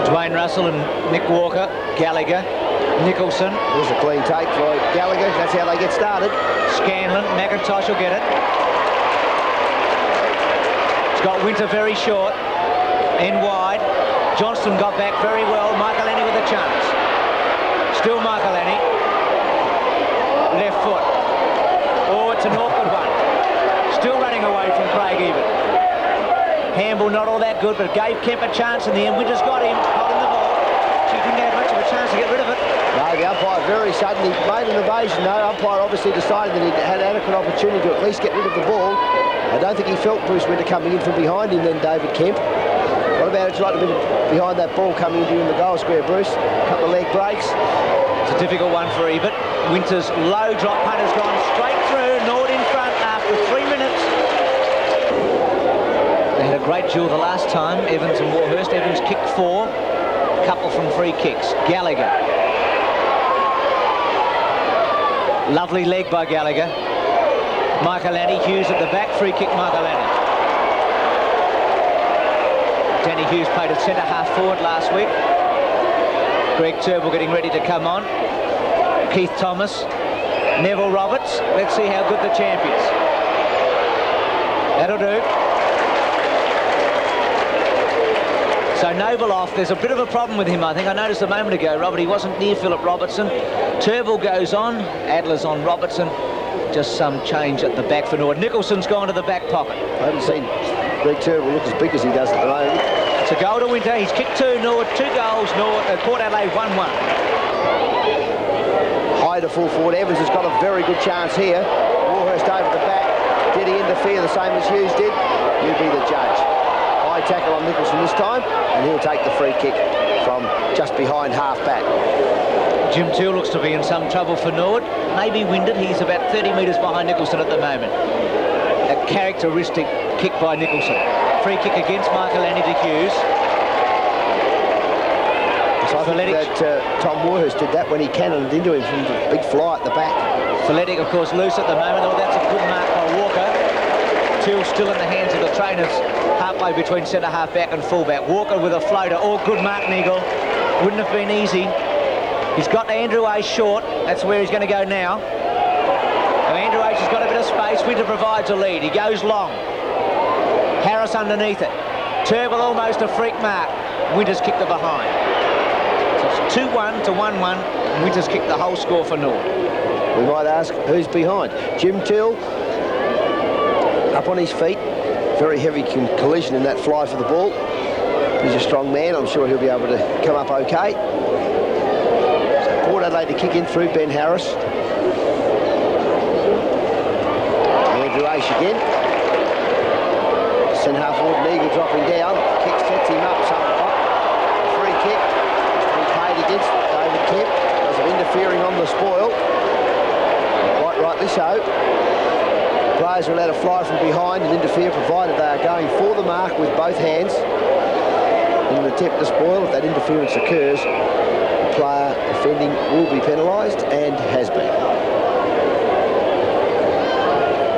Dwayne Russell and Nick Walker, Gallagher, Nicholson. There's a clean take for Gallagher. That's how they get started. Scanlon, McIntosh will get it. It's got Winter very short, end wide. Johnston got back very well. Michael with a chance. Still Michael left foot. Oh, it's an awkward one. Still running away from Craig Even. Hamble not all that good, but gave Kemp a chance in the end. Winter's got him, holding the ball. She didn't have much of a chance to get rid of it. No, the umpire very suddenly made an evasion. No, umpire obviously decided that he had adequate opportunity to at least get rid of the ball. I don't think he felt Bruce Winter coming in from behind him then, David Kemp. What about it's like a bit behind that ball coming into in the goal square, Bruce? A couple of leg breaks. It's a difficult one for Ebert. Winter's low drop punt has gone straight through. Norwood in front after 3 minutes. They had a great duel the last time, Evans and Warhurst. Evans kicked 4, a couple from free kicks. Gallagher. Lovely leg by Gallagher. Michael Hughes at the back, free kick Michael Danny Hughes played at centre half forward last week. Greg Turnbull getting ready to come on. Keith Thomas, Neville Roberts. Let's see how good the champ is. That'll do. So Noble off. There's a bit of a problem with him, I think. I noticed a moment ago, Robert, he wasn't near Philip Robertson. Turnbull goes on. Adler's on Robertson. Just some change at the back for Norwood. Nicholson's gone to the back pocket. I haven't seen Greg Turnbull look as big as he does at the moment. It's a goal to Winter. He's kicked 2, Norwood, 2 goals. Norwood, Port Adelaide 1-1. High to full forward. Evans has got a very good chance here. Warhurst over the back. Did he interfere the same as Hughes did? You be the judge. High tackle on Nicholson this time, and he'll take the free kick from just behind half back. Jim Teal looks to be in some trouble for Norwood. Maybe winded. He's about 30 metres behind Nicholson at the moment. A characteristic kick by Nicholson. Free kick against Michael to Hughes. So I think that Tom Warhurst did that when he cannoned into him from the big fly at the back. Athletic, of course, loose at the moment. Oh, that's a good mark by Walker. Teal still in the hands of the trainers, halfway between centre half back and full back. Walker with a floater. Oh, good mark, Neagle. Wouldn't have been easy. He's got Andrew Ace short. That's where he's going to go now. Andrew Ace has got a bit of space. Winter provides a lead. He goes long. Harris underneath it. Turnbull almost a freak mark. Winter's kicked the behind. So it's 2-1 to 1-1. Winter's kicked the whole score for Norwood. We might ask who's behind. Jim Till up on his feet. Very heavy collision in that fly for the ball. He's a strong man. I'm sure he'll be able to come up okay. Port Adelaide to kick in through Ben Harris. Andrew Ace again. Centre half forward, Neagle dropping down. Kick sets him up somewhat. Free kick. Has to be paid against David Kemp because of interfering on the spoil. Quite rightly so. Players are allowed to fly from behind and interfere provided they are going for the mark with both hands. In an attempt to spoil, if that interference occurs, player offending will be penalised and has been.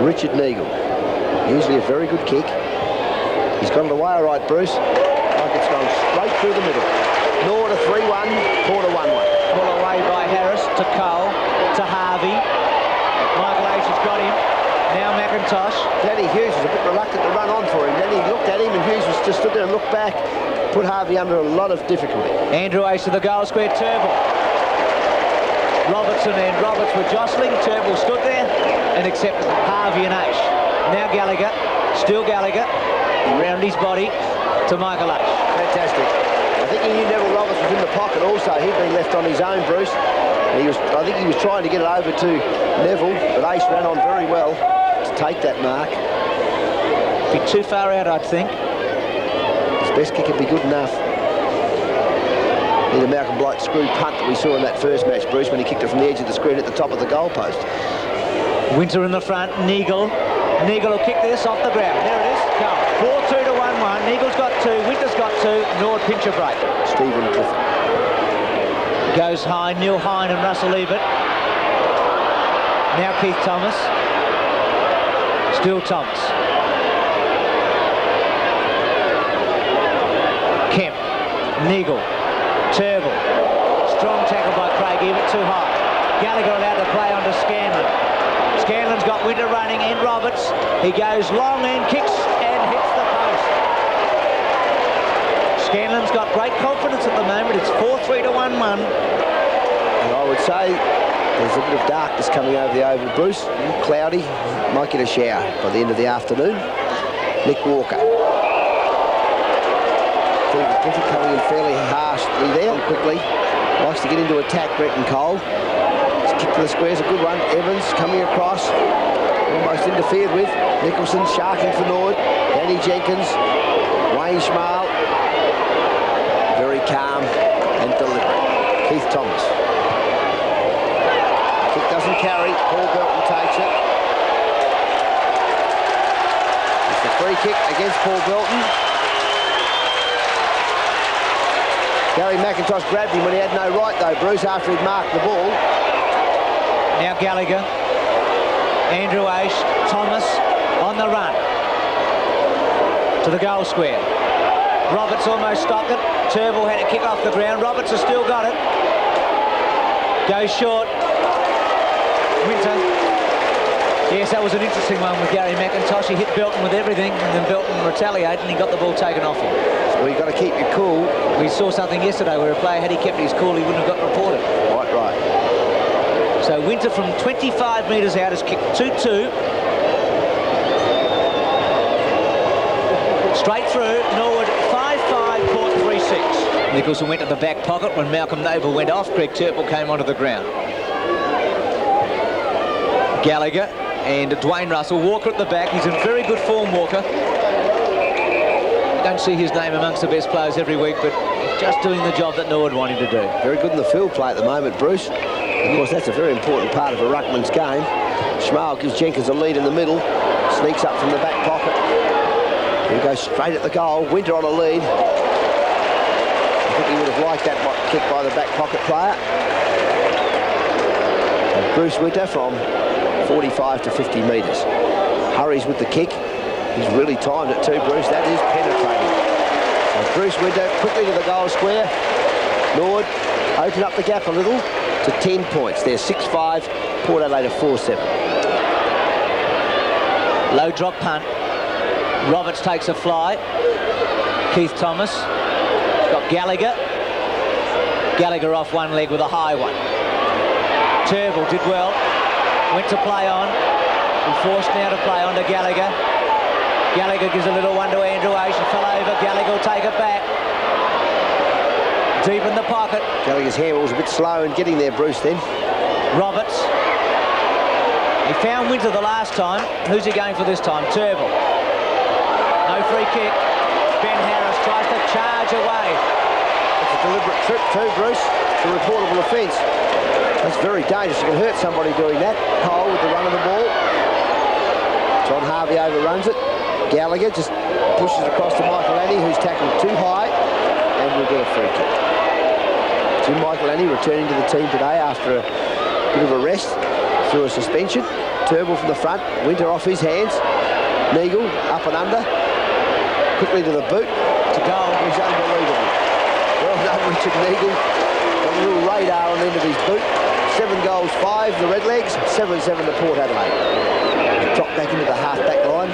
Richard Neagle, usually a very good kick. He's got it away all right, Bruce. Like it's gone straight through the middle. Norwood a 3-1, Port a 1-1. Pull away by Harris to Cole, to Harvey. Michael H has got him. Now McIntosh. Danny Hughes was a bit reluctant to run on for him. Then he looked at him and Hughes was just stood there and looked back. Put Harvey under a lot of difficulty. Andrew Ace to the goal square, Turnbull. Robertson and Roberts were jostling. Turnbull stood there and accepted Harvey and Ace. Now Gallagher, still Gallagher, round his body to Michael Ace. Fantastic. I think he knew Neville Roberts was in the pocket also. He'd been left on his own, Bruce. I think he was trying to get it over to Neville, but Ace ran on very well to take that mark. Be too far out, I'd think. His best kick would be good enough. The Malcolm Blight screw punt that we saw in that first match, Bruce, when he kicked it from the edge of the screen at the top of the goalpost. Winter in the front, Neagle. Neagle will kick this off the ground. There it is. Go. 4-2 to 1-1. Neagle's got 2. Winter's got 2. Norwood pinch a break. Stephen Clifford. Goes high. Neil Hine and Russell Ebert. Now Keith Thomas. Still Thomas. Kemp. Neagle. Turble. Strong tackle by Craigie, but too high. Gallagher allowed to play onto Scanlon. Scanlon's got Winter running and Roberts. He goes long and kicks and hits the post. Scanlon's got great confidence at the moment. It's 4-3 to 1-1. And I would say there's a bit of darkness coming over the oval, Bruce. Cloudy. Might get a shower by the end of the afternoon. Nick Walker. Clifford coming in fairly harshly there and quickly. Likes to get into attack, Brenton Cole. His kick to the square's a good one. Evans coming across. Almost interfered with. Nicholson sharking for Norwood. Danny Jenkins. Wayne Schmal. Very calm and deliberate. Keith Thomas. Kick doesn't carry. Paul Belton takes it. It's the free kick against Paul Belton. Gary McIntosh grabbed him when he had no right, though, Bruce, after he'd marked the ball. Now Gallagher, Andrew Aish, Thomas on the run to the goal square. Roberts almost stopped it. Turble had to kick off the ground. Roberts has still got it. Goes short. Winter. Yes, that was an interesting one with Gary McIntosh. He hit Belton with everything, and then Belton retaliated, and he got the ball taken off him. Well, you've got to keep your cool. We saw something yesterday where a player, had he kept his cool, he wouldn't have got reported. Right. So Winter from 25 metres out has kicked 2-2. Straight through. Norwood 5-5, Port 3-6. Nicholson went to the back pocket when Malcolm Noble went off. Greg Turple came onto the ground. Gallagher and Dwayne Russell. Walker at the back. He's in very good form, Walker. I don't see his name amongst the best players every week, but he's just doing the job that Norwood want him to do. Very good in the field play at the moment, Bruce. Of course, that's a very important part of a ruckman's game. Schmal gives Jenkins a lead in the middle. Sneaks up from the back pocket. He goes straight at the goal. Winter on a lead. I think he would have liked that kick by the back pocket player. And Bruce Winter from 45 to 50 metres. Hurries with the kick. He's really timed it too, Bruce. That is penetrating. So Bruce Winter quickly to the goal square. Norwood open up the gap a little to 10 points. They're 6-5. Port Adelaide 4-7. Low drop punt. Roberts takes a fly. Keith Thomas. He's got Gallagher. Gallagher off one leg with a high one. Turble did well. Went to play on. And forced now to play on to Gallagher. Gallagher gives a little one to Andrew Aish. Fell over. Gallagher will take it back. Deep in the pocket. Gallagher's handball was a bit slow in getting there, Bruce, then. Roberts. He found Winter the last time. Who's he going for this time? Turble. No free kick. Ben Harris tries to charge away. It's a deliberate trip too, Bruce. It's a reportable offence. That's very dangerous. You can hurt somebody doing that. Cole with the run of the ball. John Harvey overruns it. Gallagher just pushes across to Michael Annie, who's tackled too high, and will get a free kick. Jim Michael Annie returning to the team today after a bit of a rest through a suspension. Turble from the front. Winter off his hands. Neagle up and under. Quickly to the boot. To goal. He's unbelievable. Well done, Richard Neagle. Got a little radar on the end of his boot. 7 goals, 5 the Redlegs. 7-7 to Port Adelaide. Drop back into the half-back line.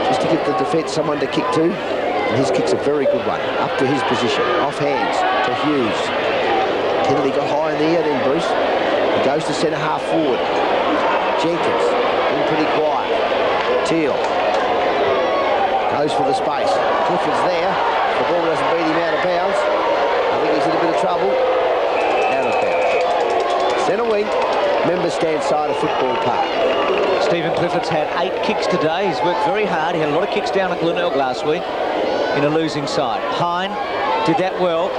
Just to give the defence someone to kick to. And his kick's a very good one. Up to his position. Off hands to Hughes. Kennedy got high in the air then, Bruce. He goes to centre half forward. Jenkins. In pretty quiet. Teal. Goes for the space. Clifford's there. The ball doesn't beat him out of bounds. I think he's in a bit of trouble. Out of bounds. Centre wing. Member stand side of football park. Stephen Clifford's had 8 kicks today. He's worked very hard. He had a lot of kicks down at Glenelg last week in a losing side. Hine did that well.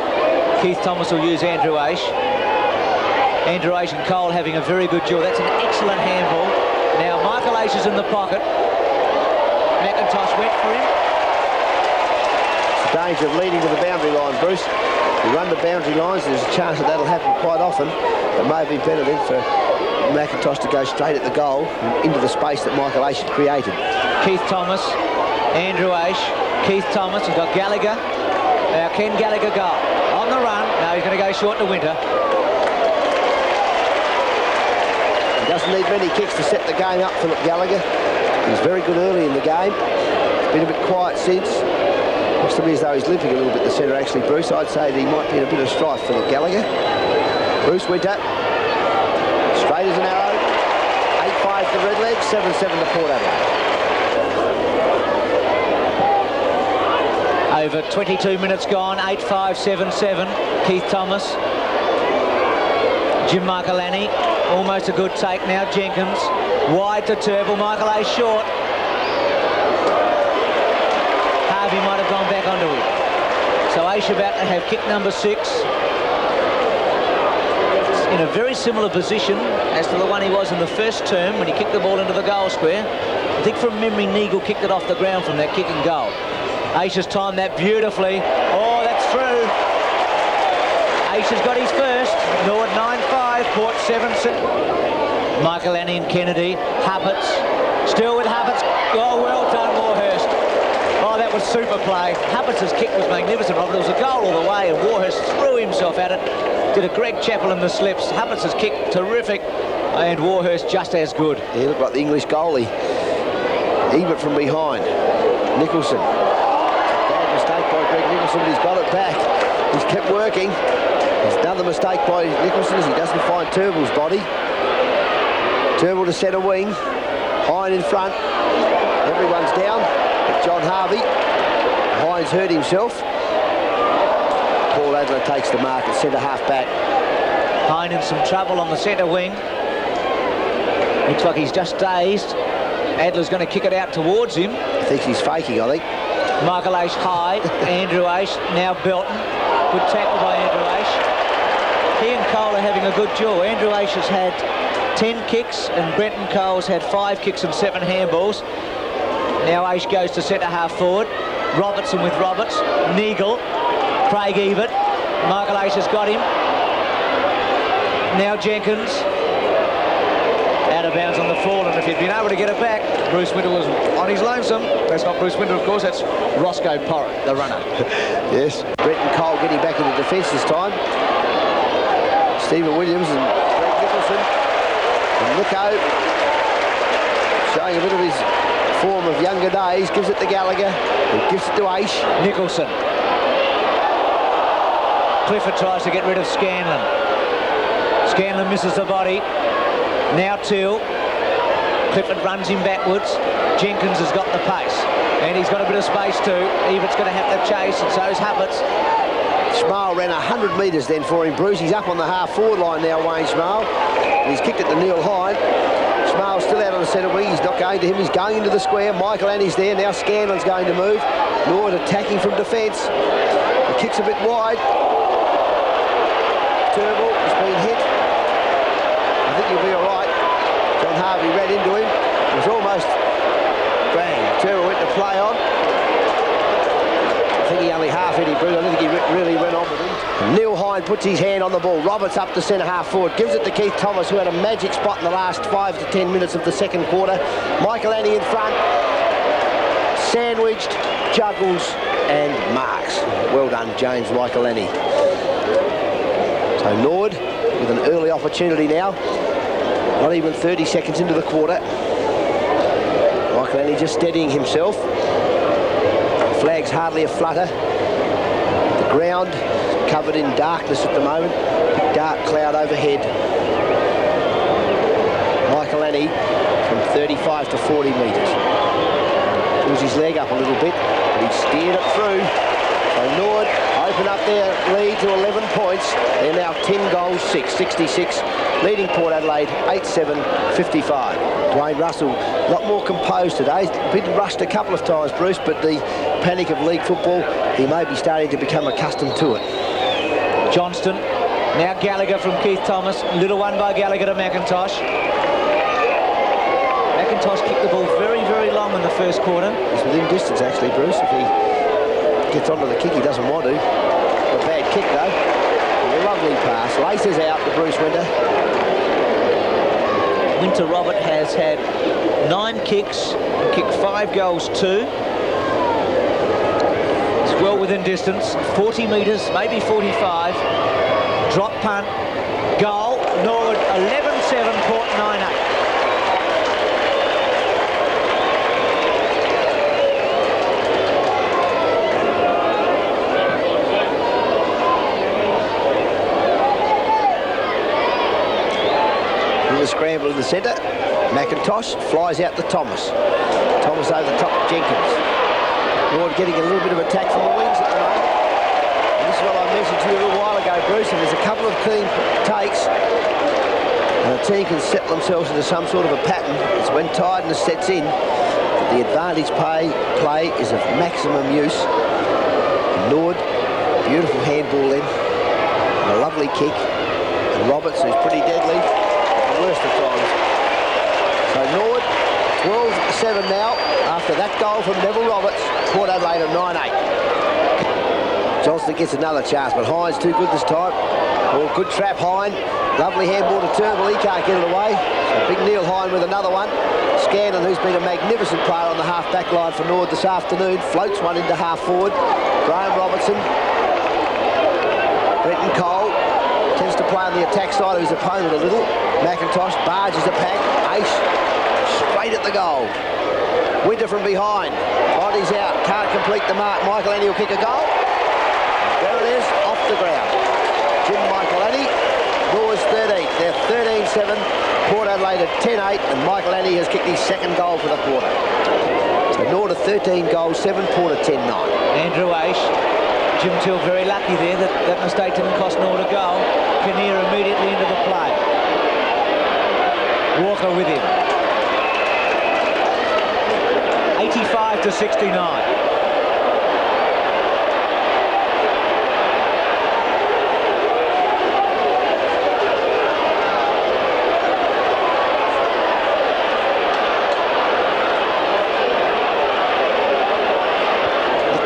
Keith Thomas will use Andrew Aish. Andrew Aish and Cole having a very good duel. That's an excellent handball. Now Michael Aish is in the pocket. McIntosh went for him. It's the danger of leading to the boundary line, Bruce. You run the boundary lines, there's a chance that that'll happen quite often. It may be better then for McIntosh to go straight at the goal into the space that Michael Aish had created. Keith Thomas, Andrew Aish, Keith Thomas, he's got Gallagher. Now can Gallagher go? On the run, he's going to go short to Winter. He doesn't need many kicks to set the game up, Philip Gallagher. He's very good early in the game. It's been a bit quiet since. Looks to me as though he's limping a little bit, the centre, actually, Bruce. I'd say that he might be in a bit of strife, Philip Gallagher. Bruce Winter. Straight as an arrow. 8-5 to Redlegs, 7-7 to Port Adelaide. Over 22 minutes gone, 8-5, 7-7. Keith Thomas. Jim Michaelani, almost a good take now. Jenkins, wide to Turnbull. Michael A short. Harvey might have gone back onto him. So Aish about to have kick number 6. In a very similar position as to the one he was in the first term when he kicked the ball into the goal square. I think from memory, Neagle kicked it off the ground from that kick and goal. Aish has timed that beautifully. Oh, that's through. Aish has got his first. Norwood 9-5, Port 7-6. Michaelani and Kennedy. Hupperts. Still with Hupperts. Oh, well done, Warhurst. Oh, that was super play. Hupperts' kick was magnificent, Robert. It was a goal all the way, and Warhurst threw himself at it. Did a Greg Chappell in the slips. Hupperts' kick, terrific. And Warhurst just as good. He looked like the English goalie. Even from behind. Nicholson. Bad mistake by Greg Nicholson, but he's got it back. He's kept working. There's another mistake by Nicholson as he doesn't find Turnbull's body. Turnbull to centre wing. Hine in front. Everyone's down. But John Harvey. Hine's hurt himself. Paul Adler takes the mark at centre half back. Hine in some trouble on the centre wing. Looks like he's just dazed. Adler's going to kick it out towards him. He thinks he's faking, I think. Michael Aish high. Andrew Aish, now Belton. Good tackle by Andrew Aish. He and Cole are having a good duel. Andrew Aish has had 10 kicks and Brenton Cole's had 5 kicks and 7 handballs. Now Aish goes to centre half forward. Robertson with Roberts. Neagle. Craig Ebert. Michael Aish has got him. Now Jenkins. Out of bounds on the floor, and if he'd been able to get it back, Bruce Winter was on his lonesome. That's not Bruce Winter, of course, that's Roscoe Porritt, the runner. Yes. Brenton Cole getting back into defence this time. Stephen Williams and Greg Nicholson. And Nico, showing a bit of his form of younger days, gives it to Gallagher, who gives it to Aish. Nicholson. Clifford tries to get rid of Scanlon. Scanlon misses the body. Now Teal. Clifford runs him backwards. Jenkins has got the pace. And he's got a bit of space too. Everett's going to have to chase, and so is Hupperts. Schmal ran 100 metres then for him, Bruce. He's up on the half-forward line now, Wayne Schmal. And he's kicked it to Neil Hine. Schmal's still out on the centre wing. He's not going to him. He's going into the square. Michael Annie's there. Now Scanlon's going to move. Norwood attacking from defence. He kicks a bit wide. Turnbull has been hit. I think he'll be all right. John Harvey ran into him. It was almost bang. Turnbull went to play on. I think he only half hit him, Bruce. I don't think he really went on with him. Neil Hine puts his hand on the ball. Roberts up to centre half forward. Gives it to Keith Thomas, who had a magic spot in the last 5 to 10 minutes of the second quarter. Michael Annie in front. Sandwiched, juggles and marks. Well done, James Michael Annie. So Norwood with an early opportunity now. Not even 30 seconds into the quarter. Michael Annie just steadying himself. Flag's hardly a flutter. The ground covered in darkness at the moment. Big dark cloud overhead. Michael Annie from 35 to 40 metres. Pulls his leg up a little bit, but he steered it through. So Norwood open up their lead to 11 points. They're now 10 goals, 66. Leading Port Adelaide, 8-7, 55. Dwayne Russell, a lot more composed today. Been rushed a couple of times, Bruce, but the panic of league football, he may be starting to become accustomed to it. Johnston, now Gallagher from Keith Thomas. Little one by Gallagher to McIntosh. McIntosh kicked the ball very, very long in the first quarter. He's within distance, actually, Bruce. If he gets onto the kick, he doesn't want to. A bad kick, though. A lovely pass. Laces out to Bruce Winter. Winter Robert has had 9 kicks, kicked 5 goals, 2. He's well within distance, 40 metres, maybe 45. Drop punt, goal, Norwood 11-7, Port 9-8. With a scramble in the centre, McIntosh flies out to Thomas. Thomas over the top of Jenkins. Norwood getting a little bit of attack from the wings at the moment. And this is what I mentioned to you a little while ago, Bruce, and there's a couple of clean takes and a team can settle themselves into some sort of a pattern. It's when tiredness sets in that the advantage play is of maximum use. Norwood, beautiful handball then, and a lovely kick. And Roberts, who's pretty deadly, the worst of times. So Norwood, 12-7 now, after that goal from Neville Roberts. Port Adelaide at 9-8. Johnston gets another chance, but Hines too good this time. Well, good trap, Hine. Lovely handball to Turnbull, he can't get it away. So big Neil Hine with another one. Scanlon, who's been a magnificent player on the half-back line for Norwood this afternoon, floats one into half-forward. Graham Robertson. Brenton Cole tends to play on the attack side of his opponent a little. McIntosh barges the pack. Ace straight at the goal. Winter from behind. Bodies out. Can't complete the mark. Michael Annie will kick a goal. There it is. Off the ground. Jim Michael Annie. Norwood's 13th. They're 13-7. Port Adelaide at 10-8. And Michael Annie has kicked his second goal for the quarter. So Norwood at 13 goals, 7. Port at 10-9. Andrew Ace. Jim Till very lucky there that mistake didn't cost Norwood a goal. Kinnear immediately into the play. Walker with him. 85-69.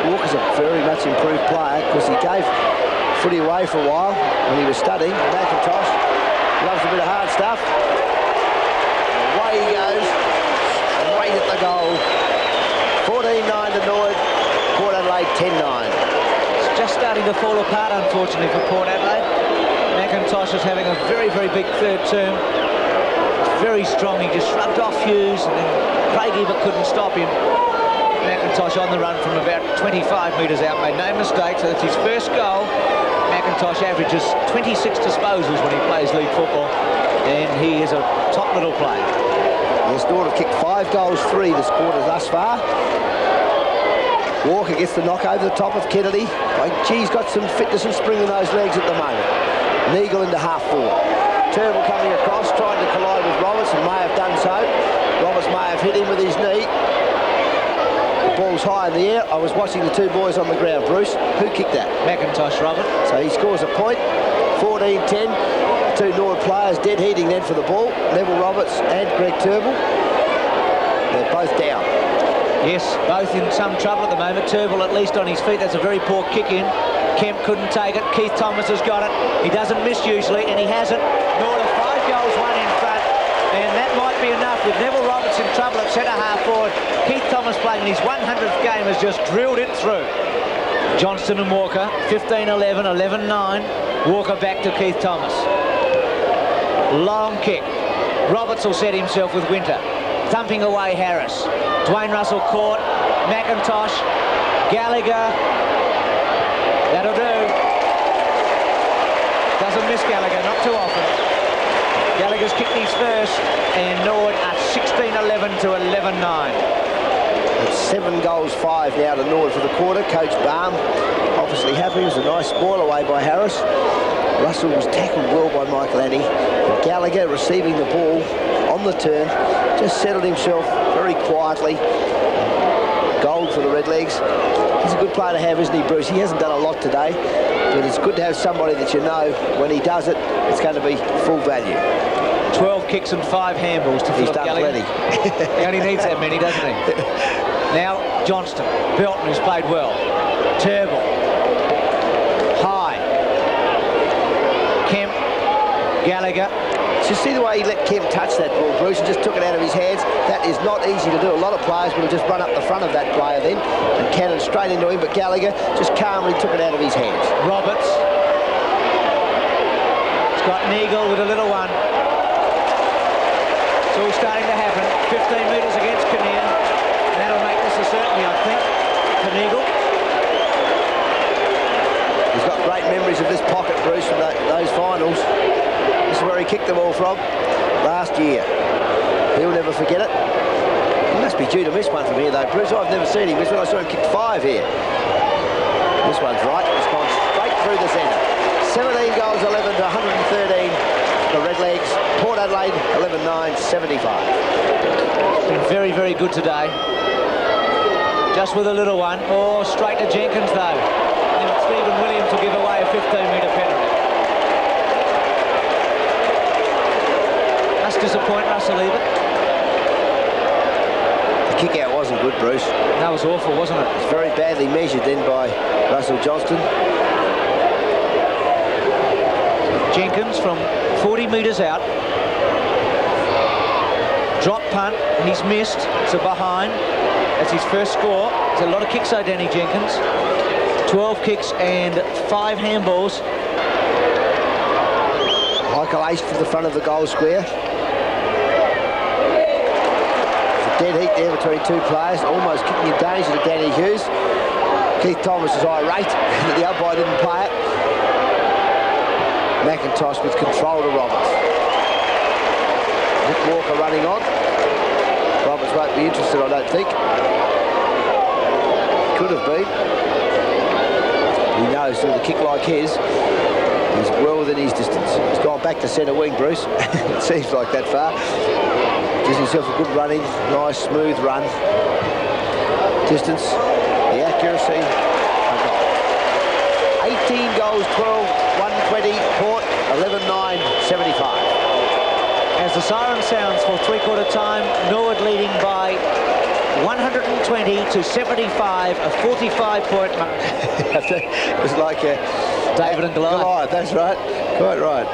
Walker's a very much improved player because he gave footy away for a while when he was studying. McIntosh loves a bit of hard stuff. Away he goes, straight at the goal. 14-9 to Norwood, Port Adelaide 10-9. It's just starting to fall apart, unfortunately, for Port Adelaide. McIntosh is having a very, very big third term. Very strong. He just shrugged off Hughes, and then Craig Ebert couldn't stop him. McIntosh on the run from about 25 metres out, made no mistake, so that's his first goal. McIntosh averages 26 disposals when he plays league football, and he is a top little player. Yes, Norwood have kicked 5 goals, 3 this quarter thus far. Walker gets the knock over the top of Kennedy. Like, he's got some fitness and spring in those legs at the moment. Neagle into half-forward. Turnbull coming across, trying to collide with Roberts, and may have done so. Roberts may have hit him with his knee. The ball's high in the air. I was watching the two boys on the ground. Bruce, who kicked that? McIntosh, Robert. So he scores a point. 14-10. Two Norwood players dead heating then for the ball. Neville Roberts and Greg Turnbull. They're both down. Yes, both in some trouble at the moment. Turnbull at least on his feet. That's a very poor kick in. Kemp couldn't take it. Keith Thomas has got it. He doesn't miss usually, and he hasn't. Norwood 5 goals, 1 in front. And that might be enough with Neville Roberts in trouble at centre half forward. Keith Thomas playing his 100th game has just drilled it through. Johnston and Walker, 15-11, 11-9. Walker back to Keith Thomas. Long kick. Roberts will set himself with Winter. Thumping away Harris. Dwayne Russell caught. McIntosh. Gallagher. That'll do. Doesn't miss Gallagher, not too often. Gallagher's kicked his first, and Norwood are 16-11 to 11-9. It's 7 goals, 5 now to Norwood for the quarter. Coach Baum obviously happy. It was a nice spoil away by Harris. Russell was tackled well by Michael Annie. And Gallagher receiving the ball on the turn, just settled himself very quietly. Gold for the Redlegs. He's a good player to have, isn't he, Bruce? He hasn't done a lot today, but it's good to have somebody that you know when he does it, it's going to be full value. 12 kicks and 5 handballs to Philip Gallagher. He only needs that many, doesn't he? Now, Johnston. Belton, who's played well. Turnbull. High. Kemp. Gallagher. Just see the way he let Kemp touch that ball, Bruce, and just took it out of his hands. That is not easy to do. A lot of players would have just run up the front of that player then and cannoned straight into him, but Gallagher just calmly took it out of his hands. Roberts. It's got Neagle with a little one. It's all starting to happen. 15 metres against Kinnear. That'll make this a certainty, I think, for Neagle. He's got great memories of this pocket, Bruce, from those finals. This is where he kicked the ball from last year. He'll never forget it. He must be due to miss one from here, though, Bruce. I've never seen him miss one. I saw him kick 5 here. This one's right. It's gone straight through the centre. 17 goals, 11 to 113. The Redlegs. Port Adelaide, 11-9, 75. Been very, very good today. Just with a little one. Oh, straight to Jenkins, though. And Stephen Williams will give away a 15-metre penalty. Must disappoint Russell Ebert. The kick-out wasn't good, Bruce. That was awful, wasn't it? It's very badly measured then by Russell Johnston. Jenkins from 40 metres out. Drop punt, he's missed. It's a behind. That's his first score. There's a lot of kicks, though, Danny Jenkins. 12 kicks and 5 handballs. Michael Ace to the front of the goal square. There's a dead heat there between two players, almost kicking in danger to Danny Hughes. Keith Thomas is irate that the umpire didn't play it. McIntosh with control to Roberts. Nick Walker running on. Roberts won't be interested, I don't think. Could have been. He knows with a kick like his, he's well within his distance. He's gone back to centre wing, Bruce. It seems like that far. Gives himself a good running, nice, smooth run. Distance, the accuracy, a goal. 18 goals, 12, 120, Port, 11-9, 75. As the siren sounds for three-quarter time, Norwood leading by 120 to 75, a 45-point mark. It was like David and Goliath. That's right, quite right.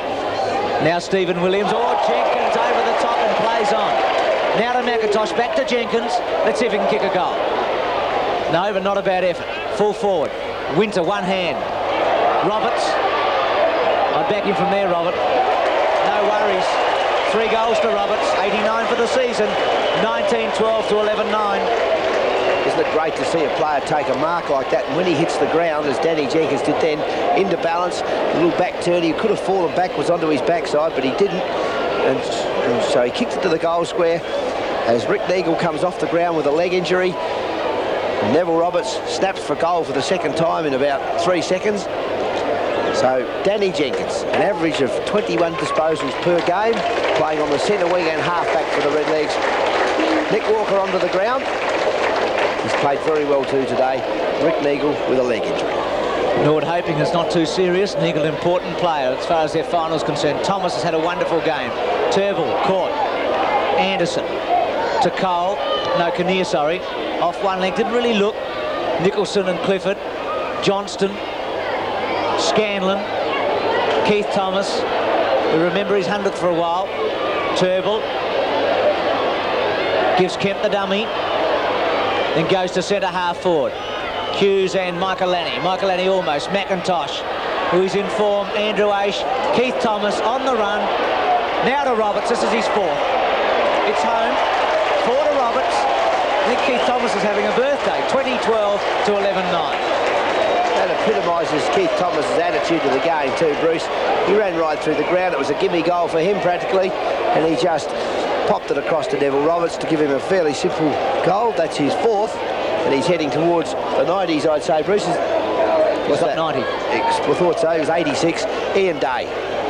Now Stephen Williams, Jenkins over the top and plays on. Now to McIntosh, back to Jenkins. Let's see if he can kick a goal. No, but not a bad effort. Full forward. Winter, one hand. Roberts. I'd back him from there, Robert. No worries. 3 goals to Roberts, 89 for the season, 19-12 to 11-9. Isn't it great to see a player take a mark like that, and when he hits the ground, as Danny Jenkins did then, into balance, a little back turn, he could have fallen backwards onto his backside, but he didn't, and so he kicked it to the goal square as Rick Neagle comes off the ground with a leg injury. Neville Roberts snaps for goal for the second time in about 3 seconds. So Danny Jenkins, an average of 21 disposals per game, playing on the centre wing and half-back for the Redlegs. Nick Walker onto the ground. He's played very well too today. Rick Neagle with a leg injury. Norwood hoping it's not too serious. Neagle, important player as far as their final's concerned. Thomas has had a wonderful game. Turnbull caught. Anderson to Cole. No, Kinnear, sorry. Off one leg. Didn't really look. Nicholson and Clifford. Johnston. Scanlon, Keith Thomas, we remember his 100th for a while. Turnbull gives Kemp the dummy, then goes to centre half forward. Hughes and Michaelani. Michaelani almost. McIntosh, who is in form. Andrew Aish, Keith Thomas on the run. Now to Roberts. This is his 4th. It's home. 4 to Roberts. I think Keith Thomas is having a birthday. 20-12 to 11-9. That epitomises Keith Thomas's attitude to the game too, Bruce. He ran right through the ground. It was a gimme goal for him practically, and he just popped it across to Neville Roberts to give him a fairly simple goal. That's his 4th, and he's heading towards the 90s, I'd say, Bruce. He's got 90. I thought so. He was 86. Ian Day.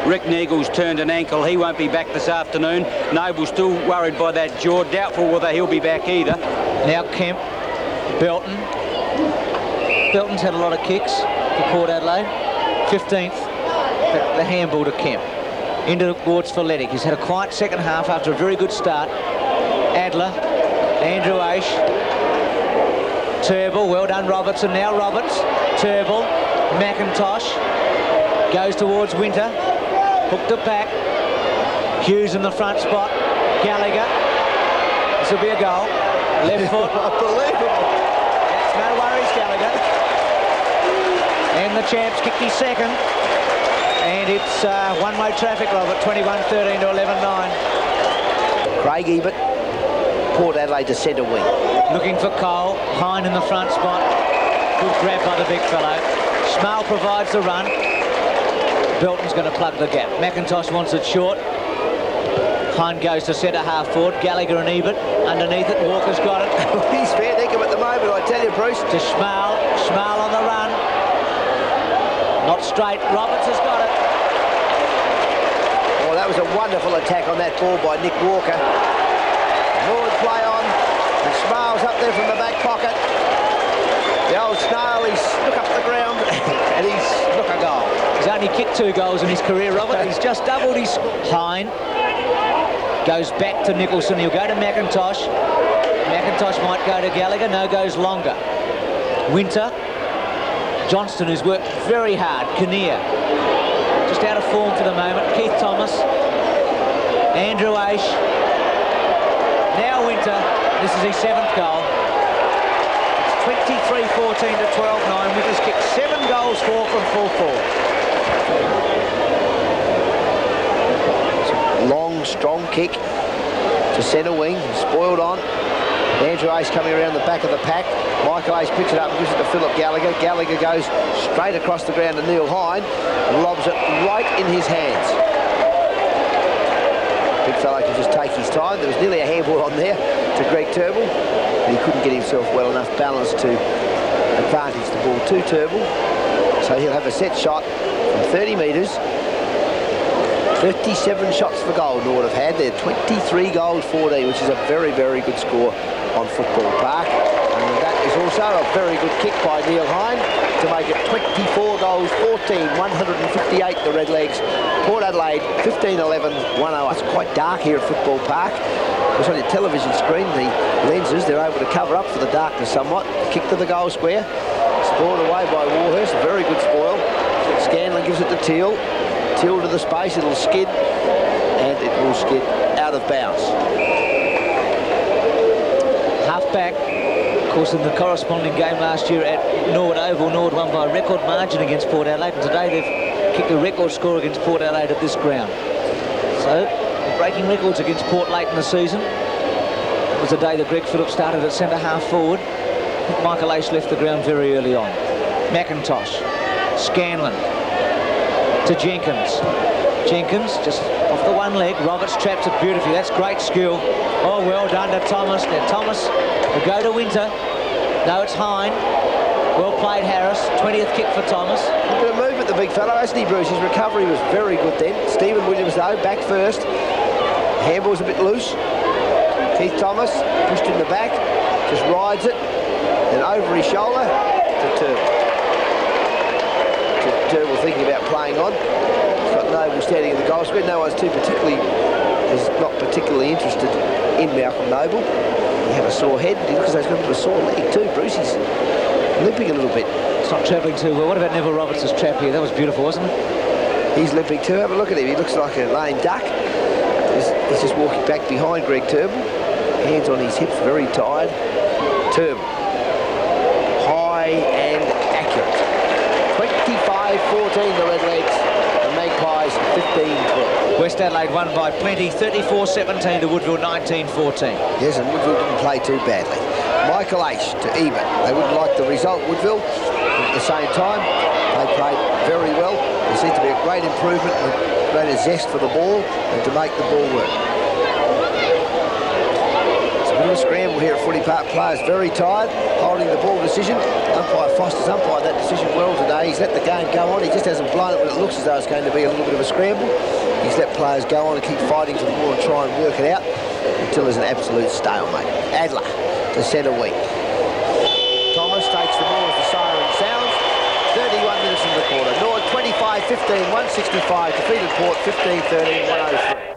Rick Neagle's turned an ankle. He won't be back this afternoon. Noble's still worried by that jaw. Doubtful whether he'll be back either. Now Kemp, Belton. Belton's had a lot of kicks for Port Adelaide. 15th, the handball to Kemp. Into towards Folletic. He's had a quiet second half after a very good start. Adler, Andrew Aish, Turnbull, well done Robertson. Now Roberts, Turnbull, McIntosh, goes towards Winter, hooked it back. Hughes in the front spot. Gallagher. This will be a goal. Left foot. Unbelievable. That's no worries, Gallagher. And the champs kicked his second. And it's one-way traffic, Robert. 21-13 to 11-9. Craig Ebert. Port Adelaide to centre wing. Looking for Cole. Hine in the front spot. Good grab by the big fellow. Schmal provides the run. Belton's going to plug the gap. McIntosh wants it short. Hine goes to centre half forward. Gallagher and Ebert underneath it. Walker's got it. He's fair dinkum at the moment, I tell you, Bruce. To Schmal. Schmal on the run. Not straight. Roberts has got it. Oh, that was a wonderful attack on that ball by Nick Walker. Norwood play on. And Schmal's up there from the back pocket. The old snail, he's look up the ground and he's look a goal. He's only kicked 2 goals in his career, Robert. He's just doubled his... Hine goes back to Nicholson. He'll go to McIntosh. McIntosh might go to Gallagher. No, goes longer. Winter. Johnston, who's worked very hard. Kinnear. Just out of form for the moment. Keith Thomas. Andrew Aish. Now Winter. This is his 7th goal. 23-14 to 12-9. Winter's kicked 7 goals, 4 from full forward. Long, strong kick to centre wing. Spoiled on. Andrew Ace coming around the back of the pack. Michael Ace picks it up and gives it to Philip Gallagher. Gallagher goes straight across the ground to Neil Hine and lobs it right in his hands. Big fella can just take his time. There was nearly a handball on there to Greg Turnbull, but he couldn't get himself well enough balanced to advantage the ball to Turnbull. So he'll have a set shot from 30 metres. 37 shots for goal Norwood have had. They're 23 goals 14, which is a very, very good score on Football Park. And that is also a very good kick by Neil Hine to make it 24 goals 14, 158 the Redlegs. Port Adelaide 15-11, 1-0. It's quite dark here at Football Park. It's on your television screen, the lenses, they're able to cover up for the darkness somewhat. Kick to the goal square. Spoiled away by Warhurst, a very good spoil. Scanlon gives it to Teal. Teal to the space, it'll skid, and it will skid out of bounds. Half-back, of course, in the corresponding game last year at Norwood Oval, Norwood won by a record margin against Port Adelaide, and today they've kicked a record score against Port Adelaide at this ground. So, breaking records against Port late in the season. It was the day that Greg Phillips started at centre half forward. I think Michael Ace left the ground very early on. McIntosh, Scanlon to Jenkins. Jenkins just off the one leg. Roberts traps it beautifully. That's great skill. Oh, well done to Thomas. Now Thomas will go to Winter. No, it's Hine. Well played, Harris. 20th kick for Thomas. A bit of movement, the big fellow, hasn't he, Bruce? His recovery was very good then. Stephen Williams, though, back first. Handball's a bit loose. Keith Thomas pushed in the back. Just rides it. Then over his shoulder to Turnbull. Turnbull thinking about playing on. He's got Noble standing in the goal square. No one's is not particularly interested in Malcolm Noble. He had a sore head. He looks as though he's got a bit of a sore leg too, Bruce. He's limping a little bit. It's not travelling too well. What about Neville Roberts' trap here? That was beautiful, wasn't it? He's limping too. Have a look at him. He looks like a lame duck. He's just walking back behind Greg Turnbull. Hands on his hips, very tired. Turnbull. High and accurate. 25-14 the Redlegs. The Magpies 15-12. West Adelaide won by plenty. 34-17 to Woodville, 19-14. Yes, and Woodville didn't play too badly. Michael Aish to Ebert. They wouldn't like the result, Woodville. But at the same time, they played very well. There seemed to be a great improvement and greater zest for the ball and to make the ball work. It's a bit of a scramble here at Footy Park. Players very tired, holding the ball decision. Umpire Foster's umpired that decision well today. He's let the game go on. He just hasn't blown it when it looks as though it's going to be a little bit of a scramble. He's let players go on and keep fighting for the ball and try and work it out until there's an absolute stalemate. Adler to centre wing. Thomas takes the ball as the siren sounds. 31 minutes in the quarter. Norwood 25-15, 165. Defeated Port 15-13, 103.